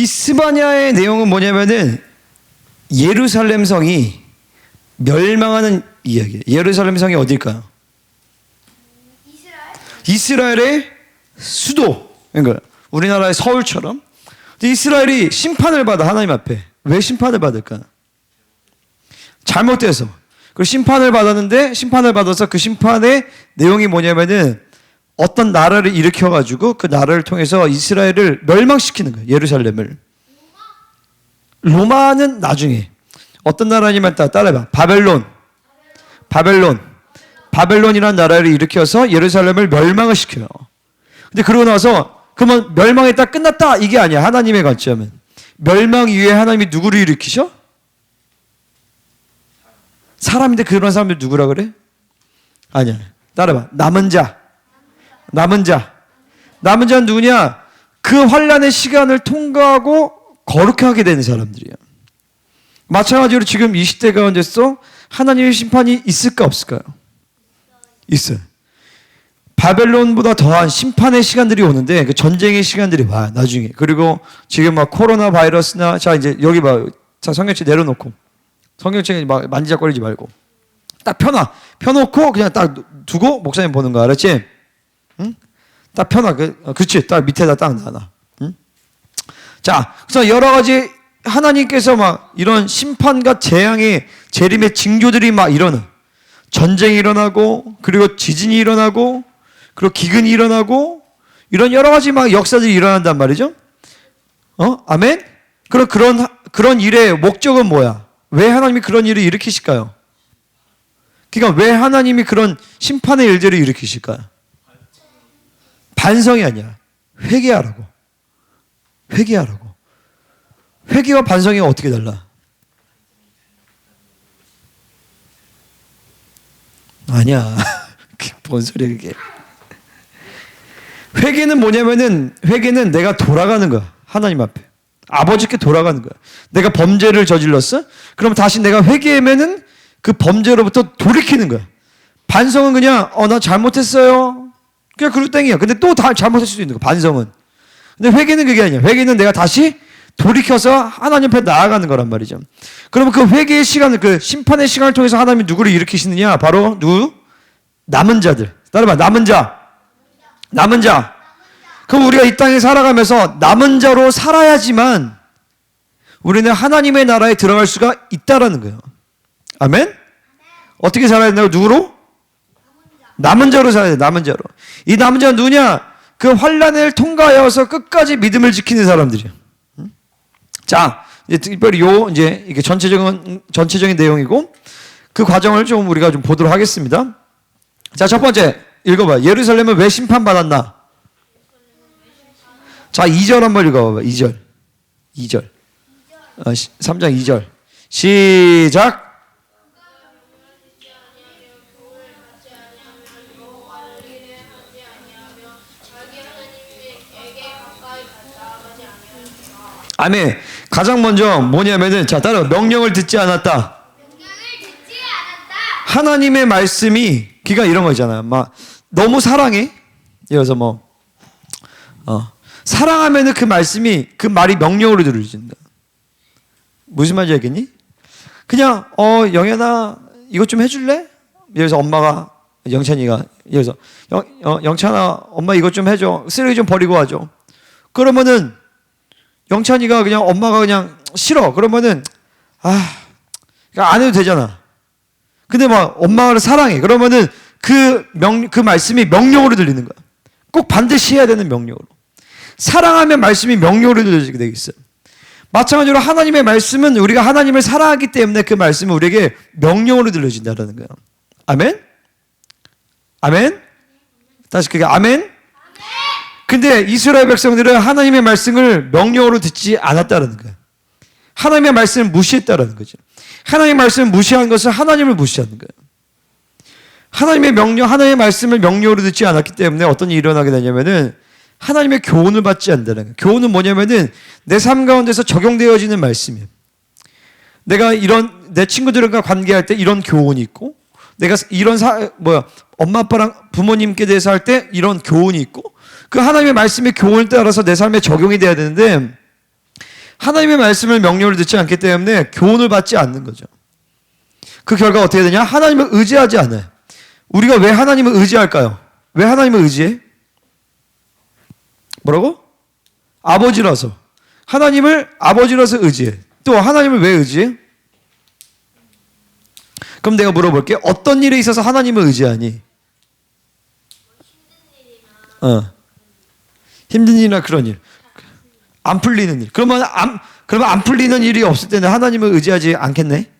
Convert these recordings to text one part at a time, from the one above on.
스바냐의 내용은 뭐냐면은 예루살렘 성이 멸망하는 이야기예요. 예루살렘 성이 어딜까요? 이스라엘의 수도. 그러니까 우리나라의 서울처럼. 이스라엘이 심판을 받아, 하나님 앞에. 왜 심판을 받을까? 잘못돼서. 그 심판을 받았는데, 심판을 받아서 그 심판의 내용이 뭐냐면은 어떤 나라를 일으켜가지고 그 나라를 통해서 이스라엘을 멸망시키는 거예요. 예루살렘을. 로마는 나중에. 어떤 나라냐면 따라해봐. 바벨론이라는 나라를 일으켜서 예루살렘을 멸망을 시켜요. 근데 그러고 나서 그러면 멸망했다 끝났다 이게 아니야. 하나님의 관점은. 멸망 이후에 하나님이 누구를 일으키셔? 사람인데 그런 사람들 누구라 그래? 아니야. 따라봐. 남은 자는 누구냐? 그 환난의 시간을 통과하고 거룩하게 되는 사람들이야. 마찬가지로 지금 이 시대 가운데서 하나님의 심판이 있을까 없을까요? 있어요. 바벨론보다 더한 심판의 시간들이 오는데 그 전쟁의 시간들이 와 나중에. 그리고 지금 막 코로나 바이러스나 자 이제 여기 봐. 자 성경책 내려놓고 성경책에 막 만지작거리지 말고 딱 펴놓고 그냥 딱 두고 목사님 보는 거 알았지? 응? 딱 펴놔. 그렇지. 딱 밑에다 딱 놔. 응? 자, 그래서 여러 가지 하나님께서 막 이런 심판과 재앙의 재림의 징조들이 막 일어나. 전쟁이 일어나고, 그리고 지진이 일어나고, 그리고 기근이 일어나고, 이런 여러 가지 막 역사들이 일어난단 말이죠. 아멘? 그런 일의 목적은 뭐야? 왜 하나님이 그런 일을 일으키실까요? 그러니까 왜 하나님이 그런 심판의 일들을 일으키실까요? 반성이 아니야. 회개하라고. 회개와 반성이 어떻게 달라? 아니야. 뭔 소리야 그게. 회개는 뭐냐면은 회개는 내가 돌아가는 거야. 하나님 앞에. 아버지께 돌아가는 거야. 내가 범죄를 저질렀어? 그럼 다시 내가 회개하면은 그 범죄로부터 돌이키는 거야. 반성은 그냥 나 잘못했어요. 그냥 그리고 땡이야. 근데 또 다 잘못할 수도 있는 거야. 반성은. 근데 회개는 그게 아니야. 회개는 내가 다시 돌이켜서 하나님 앞에 나아가는 거란 말이죠. 그러면 그 회개의 시간을, 그 심판의 시간을 통해서 하나님이 누구를 일으키시느냐? 바로 누구? 남은 자들. 따라봐. 남은 자. 그럼 우리가 이 땅에 살아가면서 남은 자로 살아야지만 우리는 하나님의 나라에 들어갈 수가 있다라는 거예요. 아멘? 어떻게 살아야 된다고? 누구로? 남은 자로 살아야 돼. 남은 자로. 이 남은 자는 누구냐? 그 환난을 통과하여서 끝까지 믿음을 지키는 사람들이야. 자, 이제 특별히 이제 이게 전체적인 내용이고 그 과정을 좀 우리가 좀 보도록 하겠습니다. 자, 첫 번째 읽어봐. 예루살렘은 왜 심판받았나? 자, 2절 한번 읽어봐봐. 2절. 3장 2절. 시작. 아멘. 가장 먼저 뭐냐면은 자 따라 명령을 듣지 않았다. 하나님의 말씀이 그러니까 이런 거 있잖아요. 막 너무 사랑해. 그래서 뭐 사랑하면은 그 말씀이 그 말이 명령으로 들려진다. 무슨 말인지 알겠니? 그냥 영현아 이것 좀 해줄래? 그래서 엄마가 영찬이가 그래서 영찬아 엄마 이것 좀 해줘. 쓰레기 좀 버리고 와줘. 그러면은 영찬이가 그냥 엄마가 그냥 싫어. 그러면은 안 해도 되잖아. 근데 막 엄마를 사랑해. 그러면은 그 말씀이 명령으로 들리는 거야. 꼭 반드시 해야 되는 명령으로. 사랑하면 말씀이 명령으로 들려지게 되겠어요. 마찬가지로 하나님의 말씀은 우리가 하나님을 사랑하기 때문에 그 말씀은 우리에게 명령으로 들려진다는 거예요. 아멘? 아멘? 다시 그게 아멘? 근데 이스라엘 백성들은 하나님의 말씀을 명령으로 듣지 않았다는 거예요. 하나님의 말씀을 무시했다는 거죠. 하나님의 말씀을 무시한 것은 하나님을 무시하는 거예요. 하나님의 말씀을 명령으로 듣지 않았기 때문에 어떤 일이 일어나게 되냐면은 하나님의 교훈을 받지 않는다는 거예요. 교훈은 뭐냐면은 내 삶 가운데서 적용되어지는 말씀이에요. 내가 내 친구들과 관계할 때 이런 교훈이 있고, 내가 이런 엄마 아빠랑 부모님께 대해서 할 때 이런 교훈이 있고, 그 하나님의 말씀의 교훈을 따라서 내 삶에 적용이 돼야 되는데 하나님의 말씀을 명령으로 듣지 않기 때문에 교훈을 받지 않는 거죠. 그 결과 어떻게 되냐? 하나님을 의지하지 않아요. 우리가 왜 하나님을 의지할까요? 왜 하나님을 의지해? 뭐라고? 아버지라서. 하나님을 아버지라서 의지해. 또 하나님을 왜 의지해? 그럼 내가 물어볼게. 어떤 일에 있어서 하나님을 의지하니? 힘든 일이나 그런 일. 안 풀리는 일. 그러면 안 풀리는 일이 없을 때는 하나님을 의지하지 않겠네?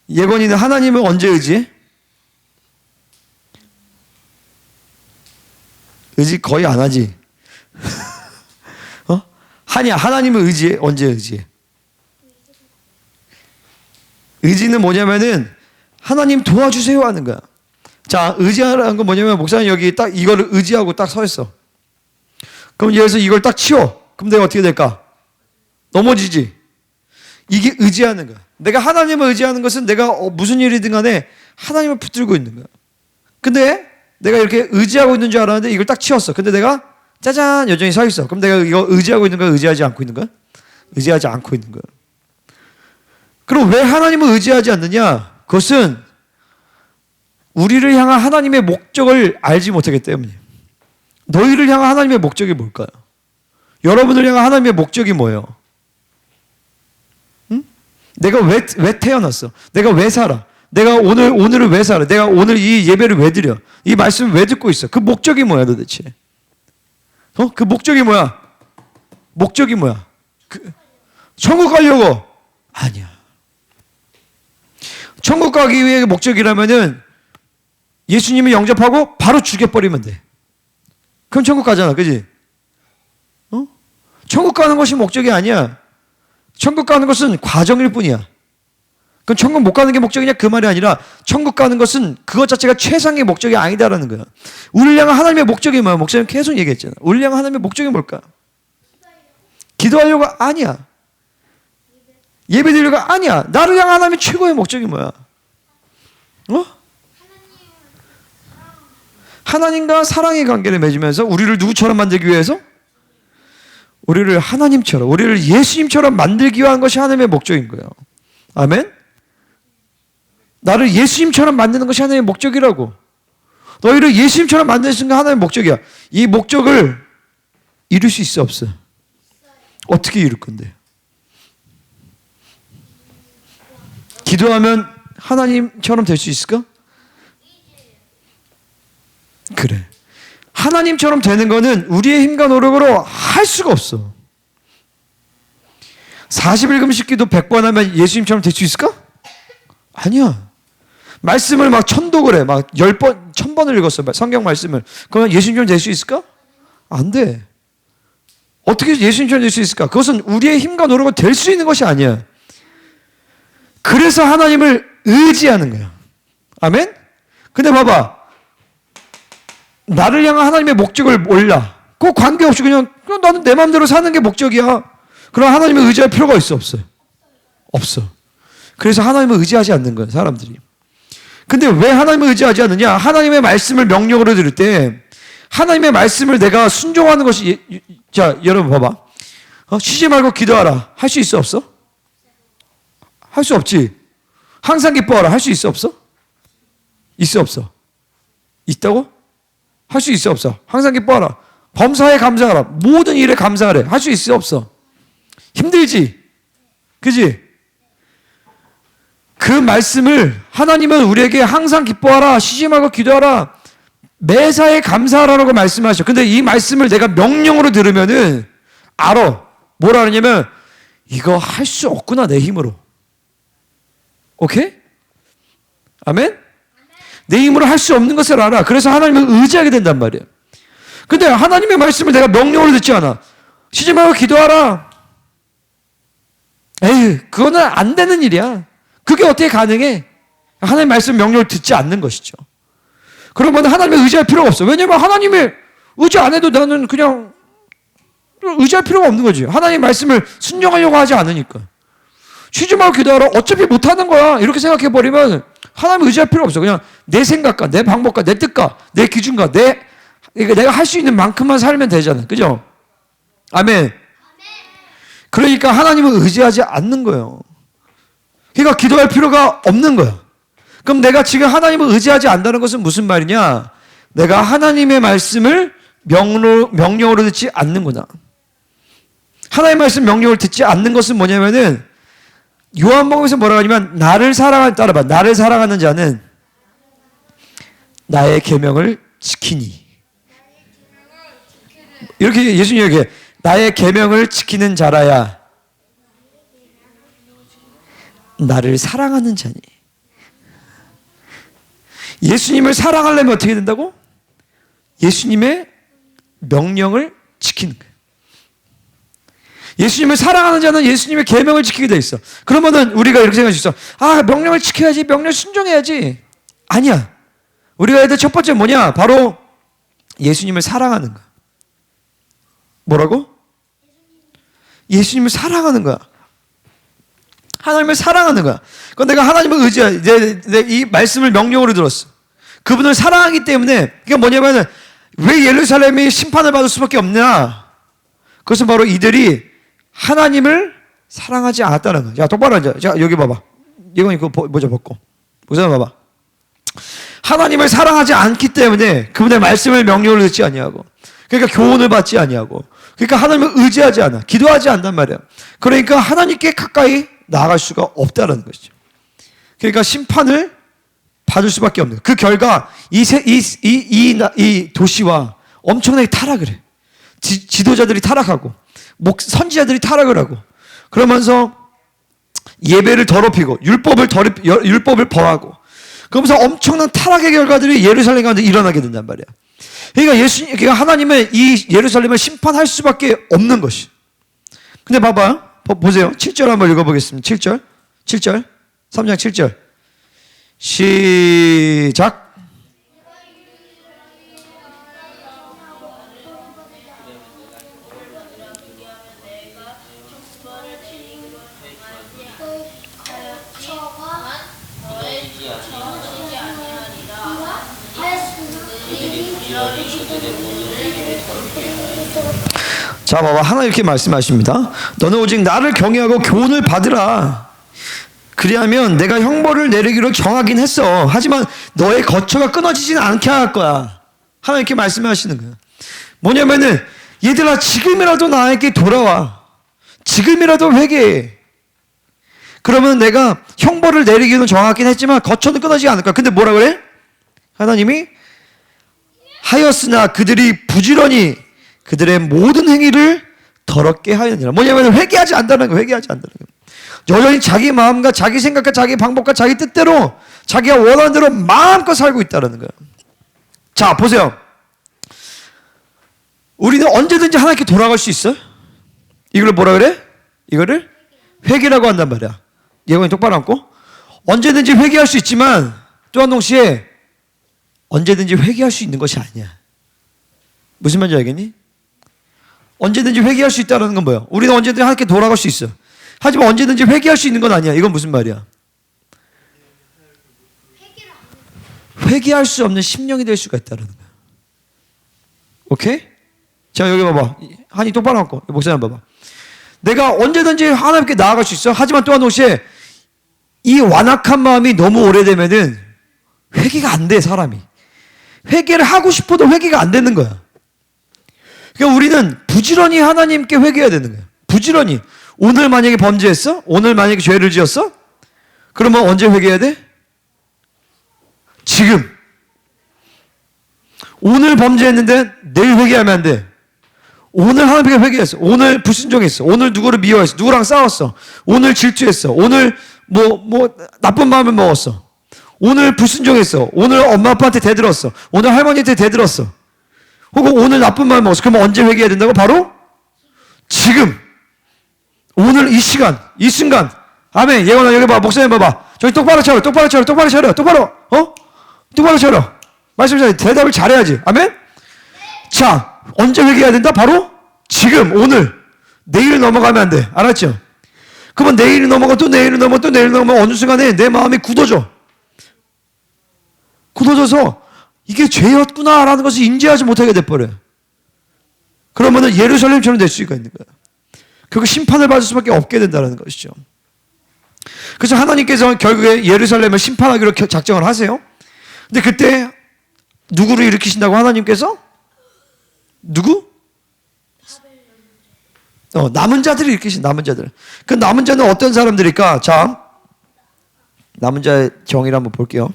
예건이는 하나님을 언제 의지해? 의지 거의 안 하지. 하나님을 의지해? 언제 의지해? 의지는 뭐냐면은 하나님 도와주세요 하는 거야. 자, 의지하라는 건 뭐냐면 목사님 여기 딱 이거를 의지하고 딱 서 있어. 그럼 여기서 이걸 딱 치워. 그럼 내가 어떻게 될까? 넘어지지. 이게 의지하는 거야. 내가 하나님을 의지하는 것은 내가 무슨 일이든 간에 하나님을 붙들고 있는 거야. 근데 내가 이렇게 의지하고 있는 줄 알았는데 이걸 딱 치웠어. 근데 내가 짜잔 여전히 서 있어. 그럼 내가 이거 의지하고 있는 거야? 의지하지 않고 있는 거야? 의지하지 않고 있는 거야. 그럼 왜 하나님을 의지하지 않느냐? 그것은 우리를 향한 하나님의 목적을 알지 못하기 때문이에요. 너희를 향한 하나님의 목적이 뭘까요? 여러분을 향한 하나님의 목적이 뭐예요? 응? 내가 왜 태어났어? 내가 왜 살아? 내가 오늘을 왜 살아? 내가 오늘 이 예배를 왜 드려? 이 말씀을 왜 듣고 있어? 그 목적이 뭐야 도대체? 그 목적이 뭐야? 목적이 뭐야? 천국 가려고? 아니야. 천국 가기 위해 목적이라면은 예수님을 영접하고 바로 죽여버리면 돼. 그럼 천국 가잖아. 그지? 천국 가는 것이 목적이 아니야. 천국 가는 것은 과정일 뿐이야. 그럼 천국 못 가는 게 목적이냐? 그 말이 아니라 천국 가는 것은 그것 자체가 최상의 목적이 아니다라는 거야. 우리를 향한 하나님의 목적이 뭐야? 목사님 계속 얘기했잖아. 우리를 향한 하나님의 목적이 뭘까? 기도하려고 아니야. 예배드리려고 아니야. 나를 향한 하나님의 최고의 목적이 뭐야? 하나님과 사랑의 관계를 맺으면서 우리를 누구처럼 만들기 위해서? 우리를 하나님처럼, 우리를 예수님처럼 만들기 위한 것이 하나님의 목적인 거예요. 아멘? 나를 예수님처럼 만드는 것이 하나님의 목적이라고. 너희를 예수님처럼 만드는 게 하나님의 목적이야. 이 목적을 이룰 수 있어 없어? 어떻게 이룰 건데? 기도하면 하나님처럼 될 수 있을까? 그래. 하나님처럼 되는 거는 우리의 힘과 노력으로 할 수가 없어. 40일 금식 기도 100번 하면 예수님처럼 될 수 있을까? 아니야. 말씀을 막 1000독을 해. 막 10번, 1000번을 읽었어. 성경 말씀을. 그러면 예수님처럼 될 수 있을까? 안 돼. 어떻게 예수님처럼 될 수 있을까? 그것은 우리의 힘과 노력으로 될 수 있는 것이 아니야. 그래서 하나님을 의지하는 거야. 아멘? 근데 봐봐. 나를 향한 하나님의 목적을 몰라. 그 관계없이 그냥 나는 내 마음대로 사는 게 목적이야. 그럼 하나님을 의지할 필요가 있어 없어요? 없어. 그래서 하나님을 의지하지 않는 거야 사람들이. 근데 왜 하나님을 의지하지 않느냐? 하나님의 말씀을 명령으로 들을 때 하나님의 말씀을 내가 순종하는 것이 자 여러분 봐봐. 쉬지 말고 기도하라. 할 수 있어 없어? 할 수 없지. 항상 기뻐하라. 할 수 있어 없어? 있어 없어? 있다고? 할 수 있어 없어? 항상 기뻐하라. 범사에 감사하라. 모든 일에 감사하래. 할 수 있어 없어? 힘들지? 그지? 그 말씀을 하나님은 우리에게 항상 기뻐하라. 쉬지 말고 기도하라. 매사에 감사하라고 말씀하셔. 근데 이 말씀을 내가 명령으로 들으면은 알아. 뭐라 하느냐면 이거 할 수 없구나 내 힘으로. 오케이? 아멘? 내 힘으로 할 수 없는 것을 알아. 그래서 하나님을 의지하게 된단 말이야. 근데 하나님의 말씀을 내가 명령으로 듣지 않아. 쉬지 말고 기도하라. 에이, 그거는 안 되는 일이야. 그게 어떻게 가능해? 하나님의 말씀 명령을 듣지 않는 것이죠. 그러면 하나님을 의지할 필요가 없어. 왜냐면 하나님의 의지 안 해도 나는 그냥 의지할 필요가 없는 거지. 하나님의 말씀을 순종하려고 하지 않으니까. 쉬지 말고 기도하라. 어차피 못하는 거야. 이렇게 생각해버리면 하나님을 의지할 필요 없어. 그냥 내 생각과 내 방법과 내 뜻과 내 기준과 내 그러니까 내가 할 수 있는 만큼만 살면 되잖아. 그죠? 아멘. 그러니까 하나님을 의지하지 않는 거예요. 그러니까 기도할 필요가 없는 거야. 그럼 내가 지금 하나님을 의지하지 않는다는 것은 무슨 말이냐? 내가 하나님의 말씀을 명령으로 듣지 않는구나. 하나님의 말씀 명령을 듣지 않는 것은 뭐냐면은 요한복음에서 뭐라고 하냐면 나를 사랑하는 자는 나의 계명을 지키니. 이렇게 예수님이 얘기해. 나의 계명을 지키는 자라야 나를 사랑하는 자니. 예수님을 사랑하려면 어떻게 된다고? 예수님의 명령을 지키는 거예요. 예수님을 사랑하는 자는 예수님의 계명을 지키게 돼 있어. 그러면은 우리가 이렇게 생각할 수 있어. 아, 명령을 지켜야지, 명령 순종해야지. 아니야. 우리가 해야 될 첫 번째 뭐냐? 바로 예수님을 사랑하는 거야. 뭐라고? 예수님을 사랑하는 거야. 하나님을 사랑하는 거야. 그건 내가 하나님을 의지해. 이 말씀을 명령으로 들었어. 그분을 사랑하기 때문에, 그게 뭐냐면, 왜 예루살렘이 심판을 받을 수밖에 없냐? 그것은 바로 이들이 하나님을 사랑하지 않았다는 거야. 자, 똑바로 앉아. 자, 여기 봐봐. 이건 이거 모자 벗고. 모자 봐봐. 하나님을 사랑하지 않기 때문에 그분의 말씀을 명령을 듣지 아니하고, 그러니까 교훈을 받지 아니하고, 그러니까 하나님을 의지하지 않아. 기도하지 않단 말이야. 그러니까 하나님께 가까이 나아갈 수가 없다는 것이죠. 그러니까 심판을 받을 수밖에 없는 거예요. 그 결과 이 도시와 엄청나게 타락을 해. 지도자들이 타락하고 선지자들이 타락을 하고 그러면서 예배를 더럽히고 율법을 범하고 그러면서 엄청난 타락의 결과들이 예루살렘 가운데 일어나게 된단 말이야. 그러니까 하나님은 이 예루살렘을 심판할 수밖에 없는 것이. 근데 봐봐. 보세요. 7절 한번 읽어보겠습니다. 7절. 3장 7절. 시작. 자, 봐봐. 하나 이렇게 말씀하십니다. 너는 오직 나를 경외하고 교훈을 받으라. 그리하면 내가 형벌을 내리기로 정하긴 했어. 하지만 너의 거처가 끊어지지는 않게 할 거야. 하나 이렇게 말씀하시는 거예요. 뭐냐면은 얘들아 지금이라도 나에게 돌아와. 지금이라도 회개해. 그러면 내가 형벌을 내리기는 정하긴 했지만 거처는 끊어지지 않을 거야. 근데 뭐라 그래? 하나님이 하였으나 그들이 부지런히 그들의 모든 행위를 더럽게 하였느니라. 뭐냐면 회개하지 않는다는 거예요. 회개하지 않는다는 거예요. 여전히 자기 마음과 자기 생각과 자기 방법과 자기 뜻대로 자기가 원하는 대로 마음껏 살고 있다는 거예요. 자, 보세요. 우리는 언제든지 하나님께 돌아갈 수 있어? 이걸 뭐라 그래? 이거를 회개라고 한단 말이야. 예언이 똑바로 앉고. 언제든지 회개할 수 있지만 또 한 동시에 언제든지 회개할 수 있는 것이 아니야. 무슨 말인지 알겠니? 언제든지 회개할 수 있다는 건 뭐야? 우리는 언제든지 하나님께 돌아갈 수 있어. 하지만 언제든지 회개할 수 있는 건 아니야. 이건 무슨 말이야? 회개할 수 없는 심령이 될 수가 있다는 거야. 오케이? 자, 여기 봐봐. 한이 똑바로 앉고 목사님 봐봐. 내가 언제든지 하나님께 나아갈 수 있어. 하지만 또한 동시에 이 완악한 마음이 너무 오래되면은 회개가 안 돼, 사람이. 회개를 하고 싶어도 회개가 안 되는 거야. 그러니까 우리는 부지런히 하나님께 회개해야 되는 거야. 부지런히. 오늘 만약에 범죄했어? 오늘 만약에 죄를 지었어? 그러면 언제 회개해야 돼? 지금. 오늘 범죄했는데 내일 회개하면 안 돼. 오늘 하나님께 회개했어. 오늘 불순종했어. 오늘 누구를 미워했어. 누구랑 싸웠어. 오늘 질투했어. 오늘 나쁜 마음을 먹었어. 오늘 불순종했어. 오늘 엄마 아빠한테 대들었어. 오늘 할머니한테 대들었어. 혹은 오늘 나쁜 마음을 먹었어. 그러면 언제 회개해야 된다고? 바로 지금. 오늘 이 시간, 이 순간. 아멘. 예원아 여기 봐. 목사님 봐봐. 저기 똑바로 차려. 똑바로 차려. 똑바로 차려. 똑바로. 똑바로 차려. 말씀하세요. 대답을 잘해야지. 아멘. 자, 언제 회개해야 된다? 바로 지금, 오늘. 내일 넘어가면 안 돼. 알았죠? 그러면 내일이 넘어가 또 내일이 넘어가 또 내일이 넘어가 어느 순간에 내 마음이 굳어져. 굳어져서 이게 죄였구나라는 것을 인지하지 못하게 돼버려요. 그러면은 예루살렘처럼 될 수가 있는 거예요. 결국 심판을 받을 수밖에 없게 된다는 것이죠. 그래서 하나님께서 결국에 예루살렘을 심판하기로 작정을 하세요. 근데 그때 누구를 일으키신다고 하나님께서? 누구? 남은 자들을 일으키신 남은 자들. 그 남은 자는 어떤 사람들일까? 자, 남은 자의 정의를 한번 볼게요.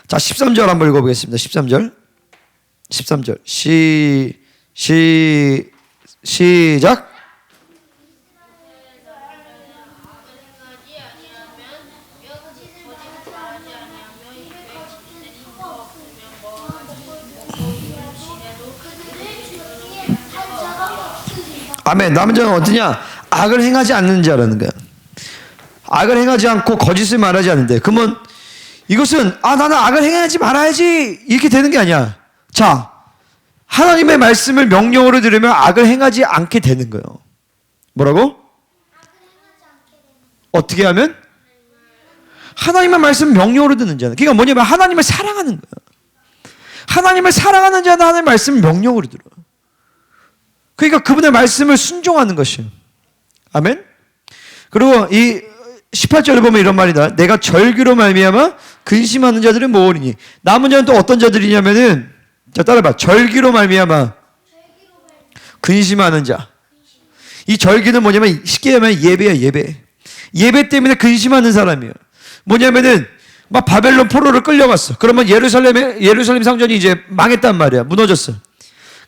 자, 13절 한번 읽어보겠습니다. 13절. 13절. 시작. 아멘. 남은 자는 어떠냐? 악을 행하지 않는 자라는 거야. 악을 행하지 않고 거짓을 말하지 않는데, 그러면 이것은 나는 악을 행하지 말아야지 이렇게 되는 게 아니야. 자, 하나님의 말씀을 명령으로 들으면 악을 행하지 않게 되는 거예요. 뭐라고? 어떻게 하면? 하나님의 말씀 명령으로 듣는 자는. 그러니까 뭐냐면 하나님을 사랑하는 거예요. 하나님을 사랑하는 자는 하나님의 말씀을 명령으로 들어요. 그러니까 그분의 말씀을 순종하는 것이에요. 아멘? 그리고 이 18절에 보면 이런 말이다. 내가 절규로 말미암아 근심하는 자들은 모으리니. 남은 자는 또 어떤 자들이냐면은, 자, 따라봐. 절규로 말미암아 근심하는 자. 이 절규는 뭐냐면 쉽게 하면 예배야, 예배. 예배 때문에 근심하는 사람이에요. 뭐냐면은 막 바벨론 포로를 끌려갔어. 그러면 예루살렘 상전이 이제 망했단 말이야. 무너졌어.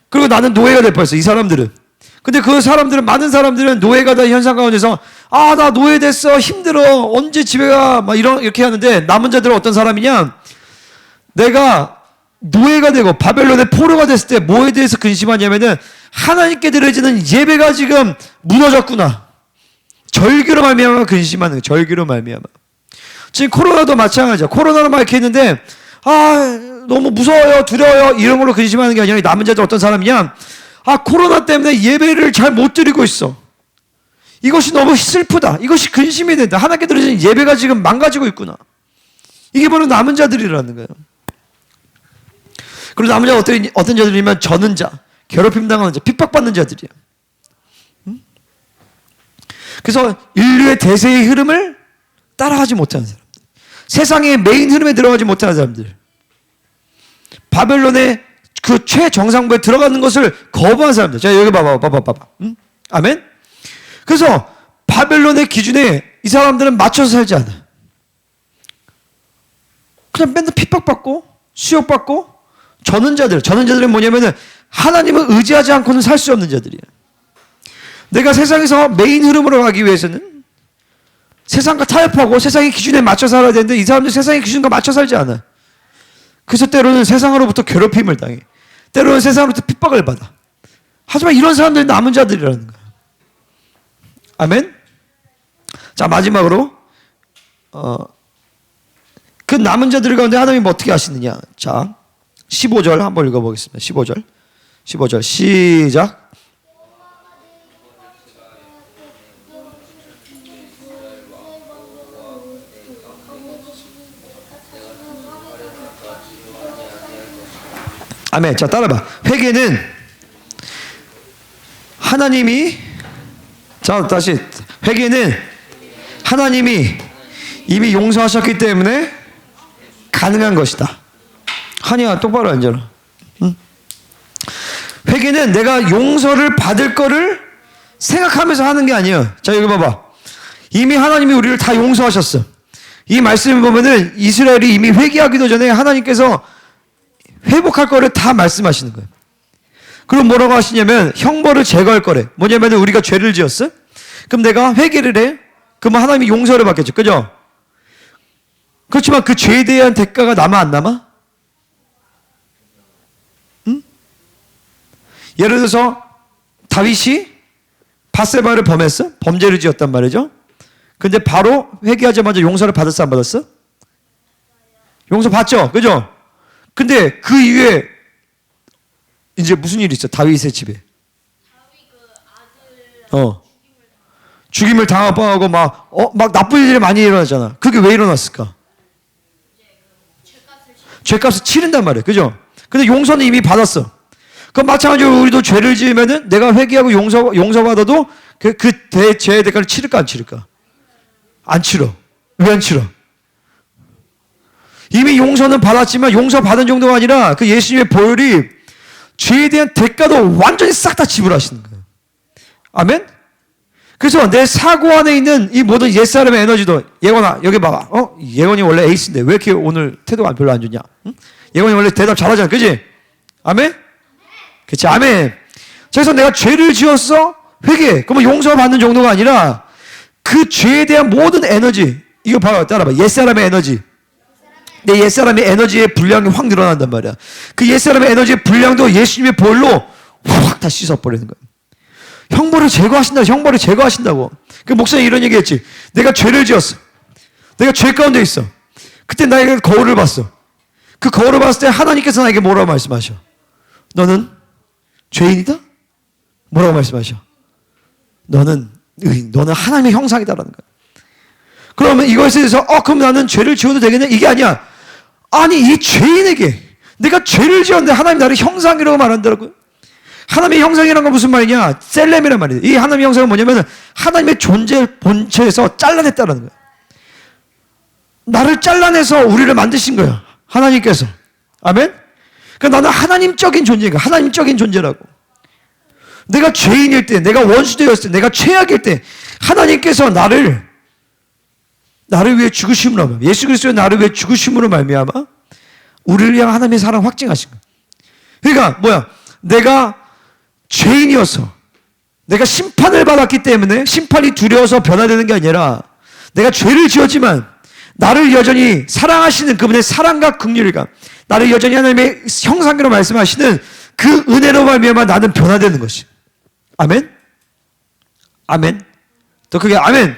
그리고 나는 노예가 될 뻔했어, 이 사람들은. 근데 그 사람들은, 많은 사람들은 노예가 된 현상 가운데서 나 노예됐어, 힘들어, 언제 집에 가, 막 이렇게 하는데, 남은 자들은 어떤 사람이냐? 내가 노예가 되고 바벨론의 포로가 됐을 때 뭐에 대해서 근심하냐면은 하나님께 드려지는 예배가 지금 무너졌구나. 절규로 말미암아 근심하는 거예요. 절규로 말미암아. 지금 코로나도 마찬가지야. 코로나로 막 이렇게 했는데 너무 무서워요, 두려워요, 이런 걸로 근심하는 게 아니라, 남은 자들 어떤 사람이냐? 코로나 때문에 예배를 잘 못 드리고 있어. 이것이 너무 슬프다. 이것이 근심이 된다. 하나님께 드려지는 예배가 지금 망가지고 있구나. 이게 바로 남은 자들이라는 거예요. 그리고 남은 자가 어떤 자들이면 저는 자, 괴롭힘 당하는 자, 핍박받는 자들이야. 그래서 인류의 대세의 흐름을 따라가지 못하는 사람들, 세상의 메인 흐름에 들어가지 못하는 사람들, 바벨론의 그 최정상부에 들어가는 것을 거부한 사람들. 자, 여기 봐봐. 응? 아멘? 그래서 바벨론의 기준에 이 사람들은 맞춰서 살지 않아. 그냥 맨날 핍박받고 수욕받고, 저는 자들은 뭐냐면은 하나님을 의지하지 않고는 살 수 없는 자들이야. 내가 세상에서 메인 흐름으로 가기 위해서는 세상과 타협하고 세상의 기준에 맞춰 살아야 되는데, 이 사람들 세상의 기준과 맞춰 살지 않아. 그래서 때로는 세상으로부터 괴롭힘을 당해. 때로는 세상으로부터 핍박을 받아. 하지만 이런 사람들이 남은 자들이라는 거야. 아멘? 자, 마지막으로 그 남은 자들 가운데 하나님이 어떻게 하시느냐. 자, 15절 한번 읽어보겠습니다. 15절 시작. 아멘. 자, 따라봐. 회개는 하나님이, 자, 다시. 회개는 하나님이 이미 용서하셨기 때문에 가능한 것이다. 한이야, 똑바로 앉아라. 응? 회개는 내가 용서를 받을 거를 생각하면서 하는 게 아니에요. 자, 여기 봐봐. 이미 하나님이 우리를 다 용서하셨어. 이 말씀을 보면은 이스라엘이 이미 회개하기도 전에 하나님께서 회복할 거를 다 말씀하시는 거예요. 그럼 뭐라고 하시냐면 형벌을 제거할 거래. 뭐냐면 우리가 죄를 지었어? 그럼 내가 회개를 해? 그러면 하나님이 용서를 받겠죠. 그죠? 그렇지만 그 죄에 대한 대가가 남아 안 남아? 응? 예를 들어서 다윗이 밧세바를 범했어? 범죄를 지었단 말이죠. 근데 바로 회개하자마자 용서를 받았어, 안 받았어? 용서 받죠. 그죠? 근데 그 이후에 이제 무슨 일이 있어? 다윗의 집에. 죽임을 당하고 막 나쁜 일이 많이 일어나잖아. 그게 왜 일어났을까? 죄값을 치른단 말이에요. 그죠? 근데 용서는 이미 받았어. 그럼 마찬가지로 우리도 죄를 지으면은 내가 회개하고 용서받아도 죄의 대가를 치를까 안 치를까? 안 치러. 왜 안 치러? 이미 용서는 받았지만 용서받은 정도가 아니라 그 예수님의 보혈이 죄에 대한 대가도 완전히 싹 다 지불하시는 거예요. 아멘? 그래서 내 사고 안에 있는 이 모든 옛사람의 에너지도 예건아 여기 봐봐. 예건이 원래 에이스인데 왜 이렇게 오늘 태도가 별로 안 좋냐? 응? 예건이 원래 대답 잘하잖아. 그지? 아멘? 그치? 아멘. 그래서 내가 죄를 지었어? 회개. 그러면 용서받는 정도가 아니라 그 죄에 대한 모든 에너지 이거 봐봐. 따라봐. 옛사람의 에너지. 내 옛사람의 에너지의 분량이 확 늘어난단 말이야. 그 옛사람의 에너지의 분량도 예수님의 보혈로 확 다 씻어버리는 거야. 형벌을 제거하신다. 형벌을 제거하신다고. 그 목사님 이런 얘기했지. 내가 죄를 지었어. 내가 죄 가운데 있어. 그때 나에게 거울을 봤어. 그 거울을 봤을 때 하나님께서 나에게 뭐라고 말씀하셔? 너는 죄인이다? 뭐라고 말씀하셔? 너는 의인. 너는 하나님의 형상이다라는 거야. 그러면 이것에 대해서 그럼 나는 죄를 지어도 되겠냐? 이게 아니야. 아니 이 죄인에게 내가 죄를 지었는데 하나님 나를 형상이라고 말한다고요. 하나님의 형상이라는 건 무슨 말이냐? 셀렘이란 말이에요. 이 하나님의 형상은 뭐냐면 하나님의 존재 본체에서 잘라냈다는 거예요. 나를 잘라내서 우리를 만드신 거예요. 하나님께서. 아멘? 그러니까 나는 하나님적인 존재인가? 하나님적인 존재라고. 내가 죄인일 때, 내가 원수되었을 때, 내가 최악일 때 하나님께서 나를 위해 죽으심으로 말미암아 예수 그리스도의 나를 위해 죽으심으로 말미암아 우리를 향한 하나님의 사랑 확증하신 거예요. 그러니까 뭐야? 내가 죄인이어서 내가 심판을 받았기 때문에 심판이 두려워서 변화되는 게 아니라 내가 죄를 지었지만 나를 여전히 사랑하시는 그분의 사랑과 긍휼과 나를 여전히 하나님의 형상으로 말씀하시는 그 은혜로 말미암아 나는 변화되는 것이. 아멘? 아멘? 더 크게 아멘?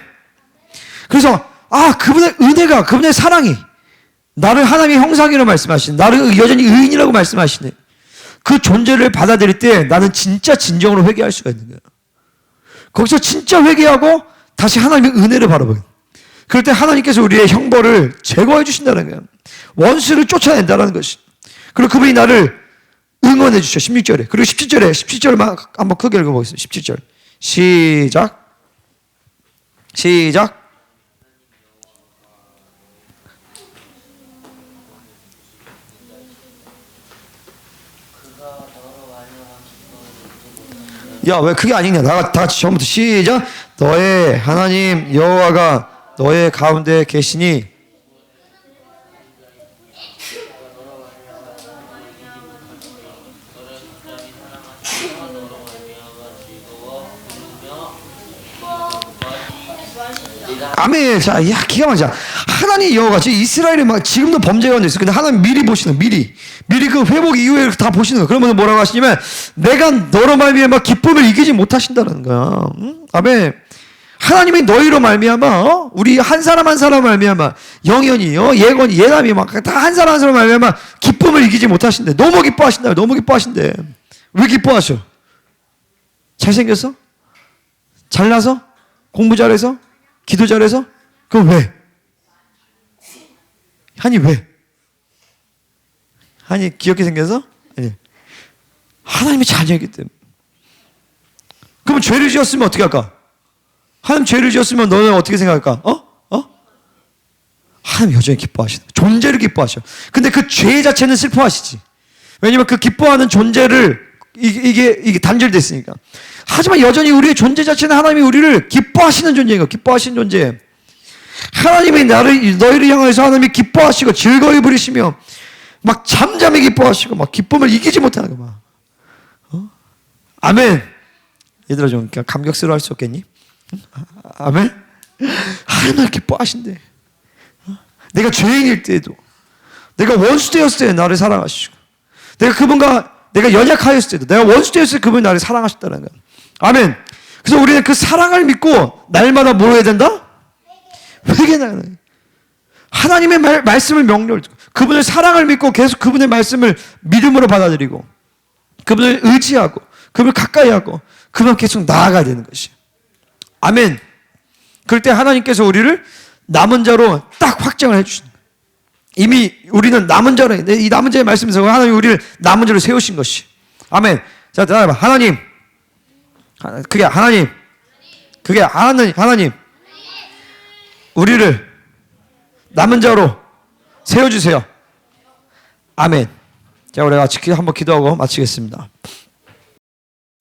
그래서 그분의 은혜가 그분의 사랑이 나를 하나님의 형상이라고 말씀하시는 나를 여전히 의인이라고 말씀하시는 그 존재를 받아들일 때 나는 진짜 진정으로 회개할 수가 있는 거예요. 거기서 진짜 회개하고 다시 하나님의 은혜를 바라보게. 그럴 때 하나님께서 우리의 형벌을 제거해 주신다는 거예요. 원수를 쫓아낸다는 것이. 그리고 그분이 나를 응원해 주셔. 16절에. 그리고 17절만 한번 크게 읽어보겠습니다. 17절. 시작. 야, 왜 그게 아니냐? 다 같이 처음부터 시작. 너의 하나님 여호와가 너의 가운데 계시니 아멘. 자, 기가 막히자. 하나님 여호와가 지금 이스라엘이 막 지금도 범죄가 가운데 있어. 근데 하나님 미리 보시는 미리 그 회복 이후에 다 보시는 거야. 그러면 뭐라고 하시냐면 내가 너로 말미암아 기쁨을 이기지 못하신다는 거야. 아멘. 하나님이 너희로 말미암아 우리 한 사람 한 사람 말미암아 영현이 예건이 예남이 막 다 한 사람 한 사람 말미암아 기쁨을 이기지 못하신대. 너무 기뻐하신다. 너무 기뻐하신대. 왜 기뻐하셔? 잘생겼어? 잘나서? 공부 잘해서? 기도 잘해서? 그럼 왜? 한이 왜? 한이 귀엽게 생겨서? 아니. 하나님의 자녀이기 때문에. 그럼 죄를 지었으면 어떻게 할까? 하나님 죄를 지었으면 너는 어떻게 생각할까? 하나님 여전히 기뻐하시다. 존재를 기뻐하셔. 근데 그 죄 자체는 슬퍼하시지. 왜냐면 그 기뻐하는 존재를 이게 단절됐으니까. 하지만 여전히 우리의 존재 자체는 하나님이 우리를 기뻐하시는 존재인 거야. 기뻐하시는 존재. 하나님이 너희를 향해서 하나님이 기뻐하시고 즐거이 부리시며 막 잠잠히 기뻐하시고 막 기쁨을 이기지 못하는 거야. 아멘. 얘들아 좀 감격스러워할 수 없겠니? 아멘. 하나님 기뻐하신대. 내가 죄인일 때에도 내가 원수되었을 때 나를 사랑하시고 내가 연약하였을 때도 내가 원수되었을 때 그분이 나를 사랑하셨다는 거야. 아멘. 그래서 우리는 그 사랑을 믿고 날마다 뭐 해야 된다? 회개나는 거야. 하나님의 말씀을 명령을 듣고 그분의 사랑을 믿고 계속 그분의 말씀을 믿음으로 받아들이고 그분을 의지하고 그분을 가까이 하고 그분 계속 나아가야 되는 것이에요. 아멘. 그럴 때 하나님께서 우리를 남은 자로 딱 확정을 해주시는 거예요. 이미 우리는 남은 자로, 이 남은 자의 말씀에서 하나님 우리를 남은 자로 세우신 것이. 아멘. 자, 따라해봐. 하나님. 그게 하나님. 그게 하나님. 우리를 남은 자로 세워주세요. 아멘. 자, 우리 같이 한번 기도하고 마치겠습니다.